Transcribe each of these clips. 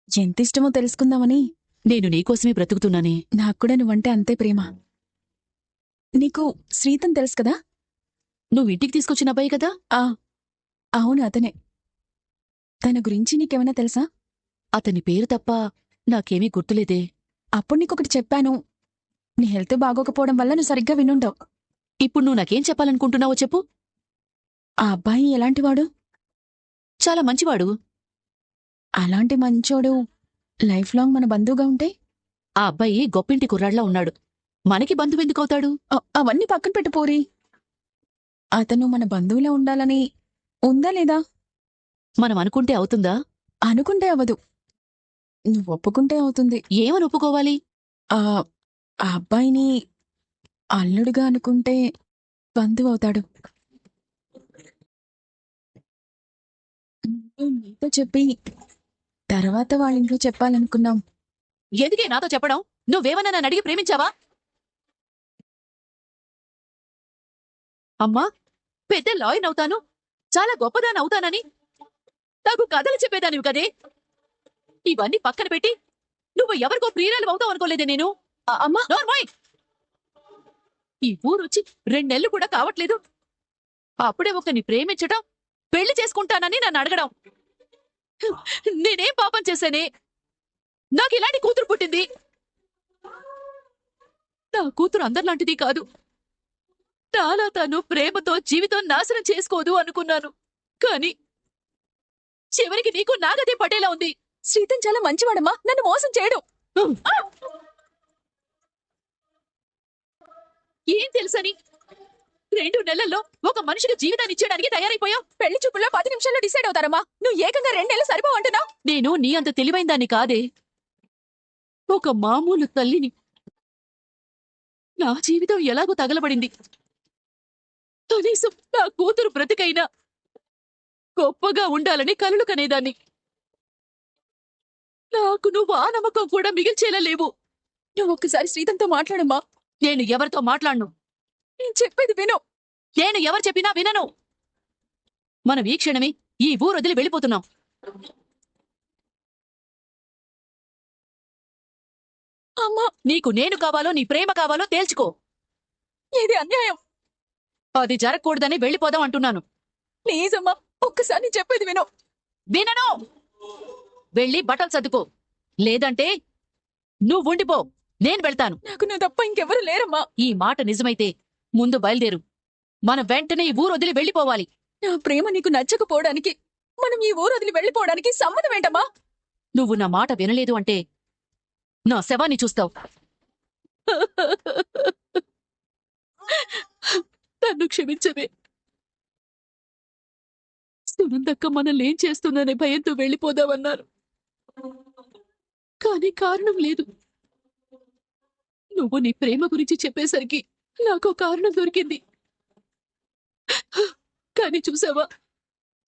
ఎంతిష్టమో తెలుసుకుందామని. నేను నీకోసమే బ్రతుకుతున్నానే. నాక్కూడా నువ్వంటే అంతే ప్రేమ. నీకు శ్రీతన్ తెలుసు కదా? నువ్వు ఇంటికి తీసుకొచ్చిన అబ్బాయి కదా? ఆ అవును, అతనే. తన గురించి నీకేమైనా తెలుసా? అతని పేరు తప్ప నాకేమీ గుర్తులేదే. అప్పుడు నీకొకటి చెప్పాను. నీ హెల్త్ బాగోకపోవడం వల్ల నువ్వు సరిగ్గా వినుండవు. ఇప్పుడు నువ్వు నాకేం చెప్పాలనుకుంటున్నావో చెప్పు. ఆ అబ్బాయి ఎలాంటివాడు? చాలా మంచివాడు. అలాంటి మంచోడు లైఫ్ లాంగ్ మన బంధువుగా ఉంటే? ఆ అబ్బాయి గొప్పింటి కుర్రాడ్లా ఉన్నాడు. మనకి బంధువెందుకవుతాడు? అవన్నీ పక్కన పెట్టు పోరి. అతను మన బంధువులా ఉండాలని ఉందా లేదా? మనం అనుకుంటే అవుతుందా? అనుకుంటే అవ్వదు. నువ్వు ఒప్పుకుంటే అవుతుంది. ఏమని ఒప్పుకోవాలి? ఆ ఆ అబ్బాయిని అల్లుడుగా అనుకుంటే బంధువవుతాడు. నీతో చెప్పి తర్వాత వాళ్ళింట్లో చెప్పాలనుకున్నాం. ఎందుకే నాతో చెప్పడం? నువ్వేమన్నా నన్ను అడిగి ప్రేమించావా? అమ్మా, పెద్ద లాయర్ అవుతాను, చాలా గొప్పదాన్ని అవుతానని నాకు కథలు చెప్పేదానివి కదే. ఇవన్నీ పక్కన పెట్టి నువ్వు ఎవరికో ప్రియురాలు అవుతావు అనుకోలేదే నేను. అమ్మా, నోర్మోయ్! ఈ ఊరొచ్చి 2 నెలలు కూడా కావట్లేదు, అప్పుడే ఒకరిని ప్రేమించటం, పెళ్లి చేసుకుంటానని నన్ను అడగడం. నేనేం పాపం చేశానే? నాకు ఇలాంటి కూతురు పుట్టింది. నా కూతురు అందరిలాంటిది కాదు. నాలా తాను ప్రేమతో జీవితం నాశనం చేసుకోదు అనుకున్నాను. కానీ చివరికి నీకు నాగదే పడేలా ఉంది. శ్రీతన్ చాలా మంచివాడమ్మా, నన్ను మోసం చేయడు. ఏం తెలుసని 2 నెలల్లో ఒక మనిషికి జీవితాన్ని ఇచ్చేయడానికి తయారైపోయావు? పెళ్లి చూపుల్లో 10 నిమిషాల్లో డిసైడ్ అవుతారమ్మా. నువ్వు ఏకంగా 2 నెలలు సరిపోవంటున్నావు. నేను నీ అంత తెలివైన దాన్ని కాదే. ఒక మామూలు తల్లిని. నా జీవితం ఎలాగో తగలబడింది. కనీసం నా కూతురు బ్రతికైనా గొప్పగా ఉండాలని కలలు కనేదాన్ని. నాకు నువ్వు ఆ నమ్మకం కూడా మిగిల్చేలా లేవు. నువ్వు ఒక్కసారి శ్రీతన్తో మాట్లాడమ్మా. నేను ఎవరితో మాట్లాడను. నేను చెప్పేది విను. నేను ఎవరు చెప్పినా వినను. మనం ఈ క్షణమే ఈ ఊరొదిలి వెళ్ళిపోతున్నాం. అమ్మా, నీకు నేను కావాలో నీ ప్రేమ కావాలో తేల్చుకో. ఇది అన్యాయం. అది జరగకూడదని వెళ్ళిపోదాం అంటున్నాను. ప్లీజ్ అమ్మా, ఒక్కసారి నేను చెప్పేది విను. వినను. వెళ్ళి బట్టలు సర్దుకో, లేదంటే నువ్వుండిపో, నేను వెళ్తాను. నాకు నువ్వు తప్ప ఇంకెవరు లేరమ్మా. ఈ మాట నిజమైతే ముందు బయలుదేరు. మనం వెంటనే ఈ ఊరొదిలి వెళ్ళిపోవాలి. నా ప్రేమ నీకు నచ్చకపోవడానికి, మనం ఈ ఊరు వదిలి వెళ్ళిపోవడానికి సంబంధం ఏంటమ్మా? నువ్వు నా మాట వినలేదు అంటే నా శవాన్ని చూస్తావు. నన్ను క్షమించవే. సునందక్క మనల్ని ఏం చేస్తుందనే భయంతో వెళ్ళిపోదామన్నారు. కానీ కారణం లేదు. నువ్వు నీ ప్రేమ గురించి చెప్పేసరికి నాకో కారణం దొరికింది. కానీ చూసావా,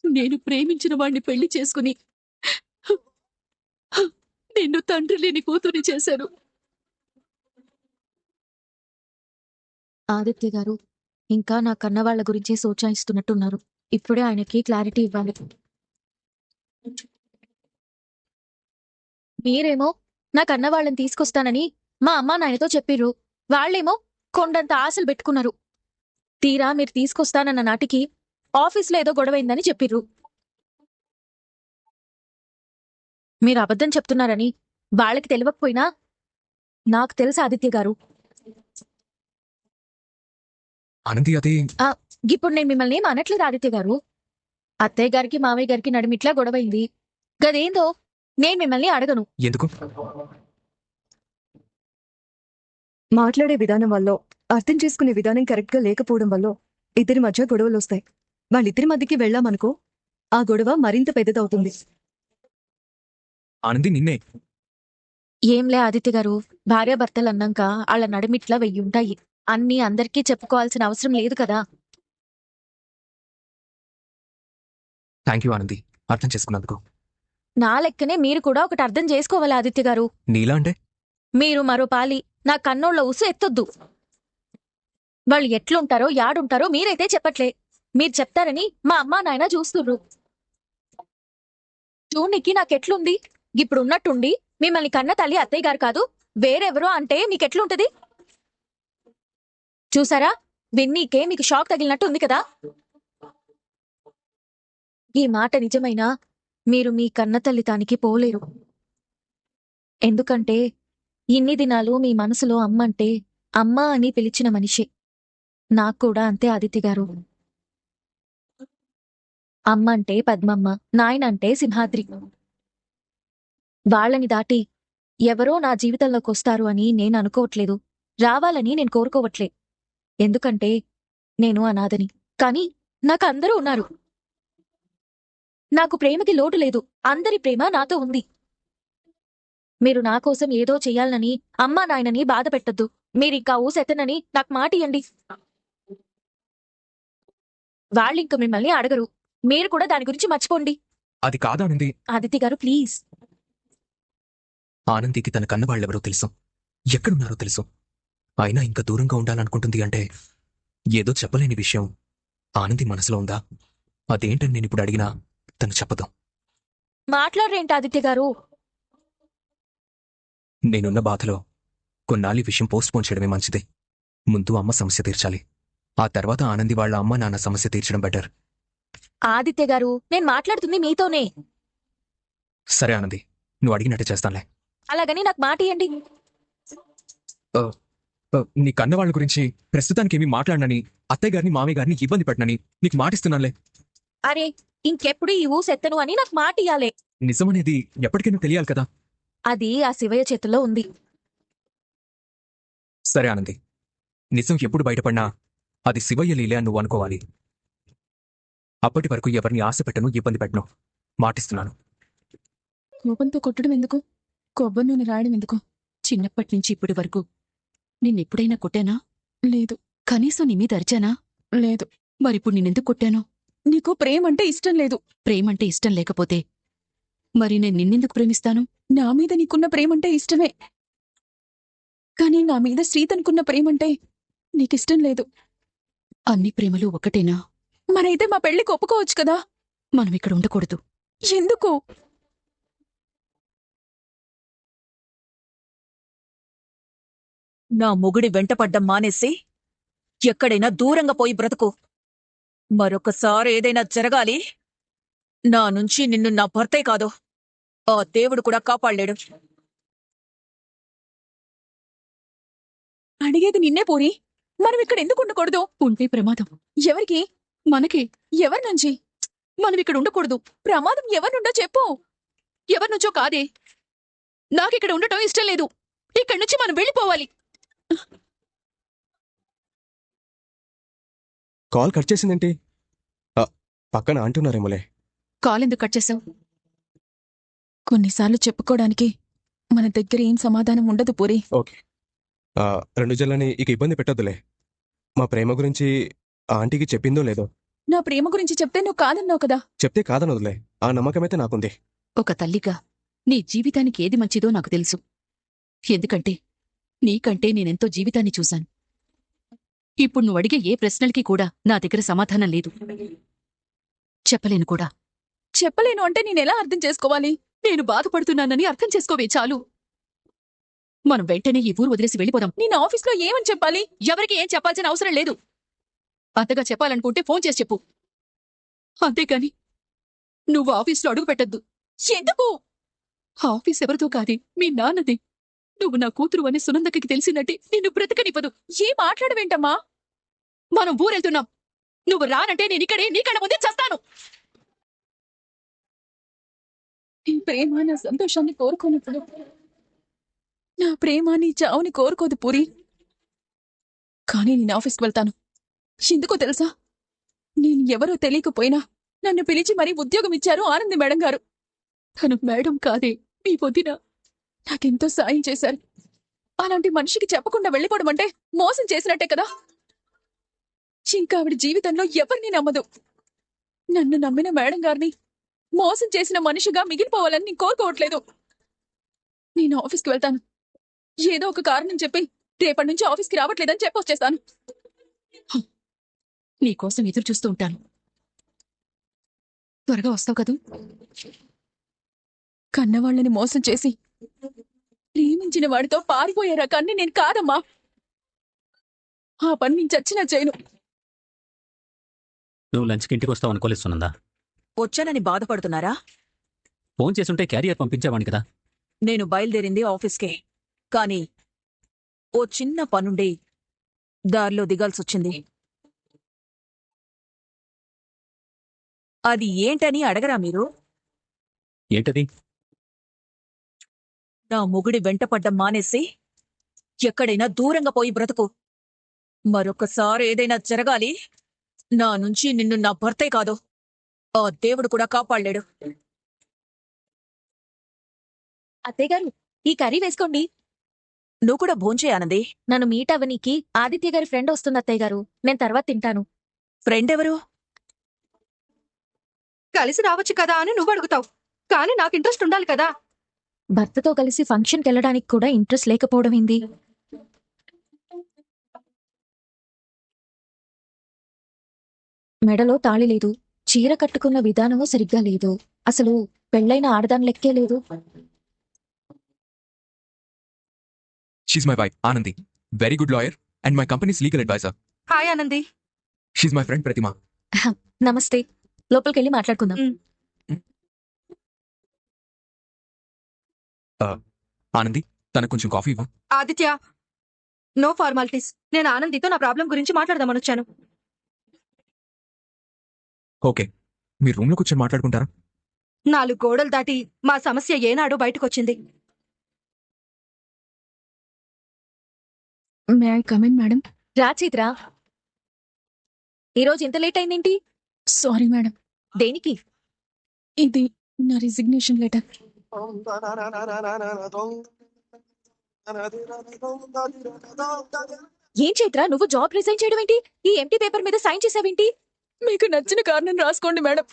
నేను ప్రేమించిన వాణ్ణి పెళ్లి చేసుకుని నిన్ను తండ్రి లేని కూతుర్ని చేశాను. ఆదిత్య గారు ఇంకా నా కన్నవాళ్ల గురించి సోచాయిస్తున్నట్టున్నారు. ఇప్పుడే ఆయనకి క్లారిటీ ఇవ్వాలి. మీరేమో నా కన్నవాళ్ళని తీసుకొస్తానని మా అమ్మా నాయనతో చెప్పిర్రు. వాళ్ళేమో కొండంత ఆశలు పెట్టుకున్నారు. తీరా మీరు తీసుకొస్తానన్న నాటికి ఆఫీస్లో ఏదో గొడవైందని చెప్పిర్రు. మీరు అబద్ధం చెప్తున్నారని వాళ్ళకి తెలియకపోయినా నాకు తెలుసు ఆదిత్య గారు. ఆనంది, అది ఇప్పుడు నేను మిమ్మల్ని ఏం అనట్లేదు ఆదిత్య గారు. అత్తయ్య గారికి మావయ్య గారికి నడుమిట్లా గొడవైంది. గదేందో నేను మిమ్మల్ని అడగను. ఎందుకు? మాట్లాడే విధానం వల్ల, అర్థం చేసుకునే విధానం కరెక్ట్ గా లేకపోవడం వల్ల ఇద్దరి మధ్య గొడవలు వస్తాయి. వాళ్ళిద్దరి మధ్యకి వెళ్ళామనుకో, ఆ గొడవ మరింత పెద్దదవుతుంది. ఆనంది, నిన్నే. ఏంలే ఆదిత్య గారు, భార్యాభర్తలు అన్నాక వాళ్ళ నడుమిట్లా 1000 ఉంటాయి. అన్నీ అందరికీ చెప్పుకోవాల్సిన అవసరం లేదు కదా. థ్యాంక్ యూ ఆనంది, అర్థం చేసుకున్నందుకు. నా లెక్కనే మీరు కూడా ఒకటి అర్థం చేసుకోవాలి ఆదిత్య గారు. నీలా అంటే? మీరు మరో పాలి నా కన్నోళ్ల ఊసు ఎత్తొద్దు. వాళ్ళు ఎట్లుంటారో యాడుంటారో మీరైతే చెప్పట్లే. మీరు చెప్తారని మా అమ్మా నాయన చూస్తుర్రు. చూడ్నికి నాకెట్లుంది? ఇప్పుడు ఉన్నట్టుండి మిమ్మల్ని కన్న తల్లి అత్తయ్య గారు కాదు వేరెవరో అంటే మీకెట్లుంటది? చూసారా, విన్నీకే మీకు షాక్ తగిలినట్టు ఉంది కదా. ఈ మాట నిజమైనా మీరు మీ కన్న తల్లితానికి పోలేరు. ఎందుకంటే ఇన్ని దినాలు మీ మనసులో అమ్మంటే అమ్మా అని పిలిచిన మనిషి. నాకు కూడా అంతే ఆదిత్య గారు. అమ్మంటే పద్మమ్మ, నాయనంటే సింహాద్రి. వాళ్ళని దాటి ఎవరో నా జీవితంలోకొస్తారు అని నేను అనుకోవట్లేదు, రావాలని నేను కోరుకోవట్లే. ఎందుకంటే నేను అనాథని. కానీ నాకు అందరూ ఉన్నారు. నాకు ప్రేమకి లోటు లేదు, అందరి ప్రేమ నాతో ఉంది. మీరు నా కోసం ఏదో చెయ్యాలనని అమ్మా నాయనని బాధ పెట్టొద్దు. మీరింకా ఊసెత్తనని నాకు మాటియండి. వాళ్ళింక మిమ్మల్ని అడగరు, మీరు కూడా దాని గురించి మర్చిపోండి. అది కాదు ఆనంది. ఆదిత్య గారు ప్లీజ్. ఆనందికి తన కన్న వాళ్ళెవరో తెలుసు, ఎక్కడున్నారో తెలుసు. అయినా ఇంకా దూరంగా ఉండాలనుకుంటుంది అంటే ఏదో చెప్పలేని విషయం ఆనంది మనసులో ఉందా? అదేంటని నేనిప్పుడు అడిగినా తను చెప్పదు. మాట్లాడరేంటి ఆదిత్య గారు? నేనున్న బాధలో కొన్నాళ్ళి విషయం పోస్ట్ పోన్ చేయడమే మంచిది. ముందు అమ్మ సమస్య తీర్చాలి, ఆ తర్వాత ఆనంది వాళ్ళ అమ్మ నాన్న సమస్య తీర్చడం బెటర్. ఆదిత్య గారు, నేను మాట్లాడుతుంది మీతోనే. సరే ఆనంది, నువ్వు అడిగినట్టు చేస్తానులే. అలాగని నాకు మాటియండి. నీ కన్న వాళ్ళ గురించి ప్రస్తుతానికి ఏమీ మాట్లాడనని, అత్తయ్య గారిని మామయ్య గారిని ఇబ్బంది పెట్టనని నీకు మాటిస్తున్నానులే. అరే, ఇంకెప్పుడు ఈ ఊసెత్తను అని నాకు మాటియాలే. నిజమనేది ఎప్పటికైనా తెలియాలి కదా. అది ఆ శివయ్య చేతుల్లో ఉంది. సరే ఆనంది, నిజం ఎప్పుడు బయటపడినా అది శివయ్య లీలే అని నువ్వు అనుకోవాలి. అప్పటి వరకు ఎవరిని ఆశ పెట్టను, ఇబ్బంది పెట్టను, మాటిస్తున్నాను. కోపంతో కొట్టడం ఎందుకు? కొబ్బరి నూనె రాయడం ఎందుకు? చిన్నప్పటి నుంచి ఇప్పటి వరకు నిన్నెప్పుడైనా కొట్టానా? లేదు. కనీసం నీ మీద అరిచానా? లేదు. మరిప్పుడు నిన్నెందుకు కొట్టాను? నీకు ప్రేమంటే ఇష్టం లేదు. ప్రేమంటే ఇష్టం లేకపోతే మరి నేను నిన్నెందుకు ప్రేమిస్తాను? నా మీద నీకున్న ప్రేమంటే ఇష్టమే, కానీ నా మీద శ్రీతనుకున్న ప్రేమంటే నీకిష్టం లేదు. అన్ని ప్రేమలు ఒకటేనా? మరైతే మా పెళ్లికి ఒప్పుకోవచ్చు కదా. మనం ఇక్కడ ఉండకూడదు. ఎందుకు? నా మొగుడి వెంటపడ్డం మానేసి ఎక్కడైనా దూరంగా పోయి బ్రతుకు. మరొకసారి ఏదైనా జరగాలి, నా నుంచి నిన్ను నా భర్తే కాదు ఆ దేవుడు కూడా కాపాడలేడు. అడిగేది నిన్నే పూరి. మనం ఇక్కడ ఎందుకు ఉండకూడదు? ఉంటే ప్రమాదం. ఎవరికి? మనకే. ఎవరి నుంచి? మనం ఇక్కడ ఉండకూడదు. ప్రమాదం ఎవరినుండో చెప్పు. ఎవరినుంచో కాదే, నాకిక్కడ ఉండటం ఇష్టం లేదు. ఇక్కడి నుంచి మనం వెళ్ళిపోవాలి. కాల్ కట్ చేసిందేంటి? పక్కన అంటున్నారేమోలే. కాల్ ఎందుకు కట్ చేసావు? కొన్నిసార్లు చెప్పుకోవడానికి మన దగ్గర ఏం సమాధానం ఉండదు పూరి. ఓకే, 2 జల్లని ఇక ఇబ్బంది పెట్టొద్దులే. మా ప్రేమ గురించి ఆ ఆంటీకి చెప్పిందో లేదో. నా ప్రేమ గురించి చెప్తే నువ్వు కాదన్నావు కదా. చెప్తే కాదనొద్దులే, ఆ నమ్మకమైతే నాకుంది. ఒక తల్లిగా నీ జీవితానికి ఏది మంచిదో నాకు తెలుసు. ఎందుకంటే నీకంటే నేనెంతో జీవితాన్ని చూశాను. ఇప్పుడు నువ్వు అడిగే ఏ ప్రశ్నలకి కూడా నా దగ్గర సమాధానం లేదు. చెప్పలేను కూడా. చెప్పలేను అంటే నేనెలా అర్థం చేసుకోవాలి? నేను బాధపడుతున్నానని అర్థం చేసుకోవే చాలు. మనం వెంటనే ఈ ఊరు వదిలేసి వెళ్ళిపోదాం. నేను ఆఫీస్లో ఏమని చెప్పాలి? ఎవరికి ఏం చెప్పాల్సిన అవసరం లేదు. అంతగా చెప్పాలనుకుంటే ఫోన్ చేసి చెప్పు. అంతేకాని నువ్వు ఆఫీస్లో అడుగు పెట్టద్దు. ఎందుకు? ఆఫీస్ ఎవరితో కాదే, మీ నాన్నది. నువ్వు నా కూతురు అని సునందకి తెలిసినట్టే నిన్ను బ్రతకనివ్వదు. ఏం మాట్లాడవేంటమ్మా? మనం ఊరెళ్తున్నాం. నువ్వు రానంటే నేను ఇక్కడే నీకడ ముందే చస్తాను. నీ ప్రేమ నా సంతోషాన్ని కోరుకోనప్పుడు నా ప్రేమ నీ చావుని కోరుకోదు పూరి. కానీ నేను ఆఫీస్కి వెళ్తాను. ఎందుకో తెలుసా? నేను ఎవరో తెలియకపోయినా నన్ను పిలిచి మరీ ఉద్యోగం ఇచ్చారు ఆనంది మేడం గారు. తను మేడం కాదే, మీ వదిన. నాకెంతో సాయం చేశారు. అలాంటి మనిషికి చెప్పకుండా వెళ్ళిపోవడం అంటే మోసం చేసినట్టే కదా. ఇంకా ఆవిడ జీవితంలో ఎవరిని నమ్మదు. నన్ను నమ్మిన మేడం గారిని మోసం చేసిన మనిషిగా మిగిలిపోవాలని నేను కోరుకోవట్లేదు. నేను ఆఫీస్కి వెళ్తాను. ఏదో ఒక కారణం చెప్పి రేపటి నుంచి ఆఫీస్కి రావట్లేదని చెప్పొచ్చేస్తాను. నీకోసం ఎదురు చూస్తూ ఉంటాను. త్వరగా వస్తావు కదూ? కన్నవాళ్ళని మోసం చేసి ప్రేమించిన వాడితో పారిపోయే రకాన్ని నేను కాదమ్మా. ఆ పని నేను చచ్చినా చేయను. నువ్వు లంచ్కి ఇంటికి వస్తావు అనుకోలేదు సునందా. వచ్చానని బాధపడుతున్నారా? ఫోన్ చేసుంటే క్యారియర్ పంపించేవాడిని కదా. నేను బయలుదేరింది ఆఫీస్కే, కాని ఓ చిన్న పనుండి దారిలో దిగాల్సొచ్చింది. అది ఏంటని అడగరా మీరు? ఏంటది? నా మొగుడి వెంటపడ్డం మానేసి ఎక్కడైనా దూరంగా పోయి బ్రతుకు. మరొకసారి ఏదైనా జరగాలి, నా నుంచి నిన్ను నా భర్తే కాదు ఆ దేవుడు కూడా కాపాడలేడు. అత్తయ్య గారు, ఈ కర్రీ వేసుకోండి. నువ్వు కూడా భోంచేయానంది. నన్ను మీట్ అవ్వనీకి ఆదిత్య గారి ఫ్రెండ్ వస్తుంది అత్తయ్య గారు. నేను తర్వాత తింటాను. ఫ్రెండ్ ఎవరు? కలిసి రావచ్చు కదా అని నువ్వు అడుగుతావు, కానీ నాకు ఇంట్రెస్ట్ ఉండాలి కదా. భర్తతో కలిసి ఫంక్షన్కి వెళ్ళడానికి కూడా ఇంట్రెస్ట్ లేకపోవడం ఏంది? మెడలో తాళి లేదు, చీర కట్టుకున్న విధానమూ సరిగ్గా లేదు, అసలు పెళ్ళైన ఆడదాని లెక్కే లేదు. She's my wife Anandi, very good lawyer and my company's legal adviser. Hi Anandi. She's my friend Pratima. నమస్తే. లోపలికెళ్ళి మాట్లాడుకుందాం. ఆనంది, తనకు కొంచెం కాఫీ ఇవ్వు. Aditya, no formalities. నేను ఆనందితో నా ప్రాబ్లం గురించి మాట్లాడదామని వచ్చాను. ఓకే, మీ రూమ్లో కూర్చొని మాట్లాడుకుంటారా? 4 గోడలు దాటి మా సమస్య ఏనాడో బయటకొచ్చింది. May I come in madam? రా చిత్రా. ఈరోజు ఇంత లేట్ అయిందేంటి? Sorry madam. దేనికి? ఇది నా రిజిగ్నేషన్ లెటర్. ఏం చైత్రా, నువ్వు జాబ్ రిజైన్ చేయడం ఏంటి? ఈ ఎంటీ పేపర్ మీద సైన్ చేసావేంటి? మీకు నచ్చిన కారణం రాసుకోండి మేడం.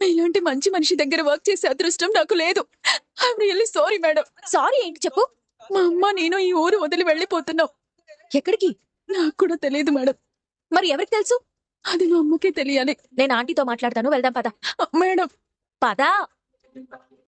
ఇలాంటి మంచి మనిషి దగ్గర వర్క్ చేసే అదృష్టం నాకు లేదు. I'm really sorry madam. Sorry ఏంటి చెప్పు. మా అమ్మ నేను ఈ ఊరు వదిలి వెళ్ళిపోతున్నాం. ఎక్కడికి? నాకు కూడా తెలియదు మేడం. మరి ఎవరికి తెలుసు? అది మా అమ్మకే తెలియాలి. నేను ఆంటీతో మాట్లాడతాను, వెళ్దాం పద. మేడం పదా.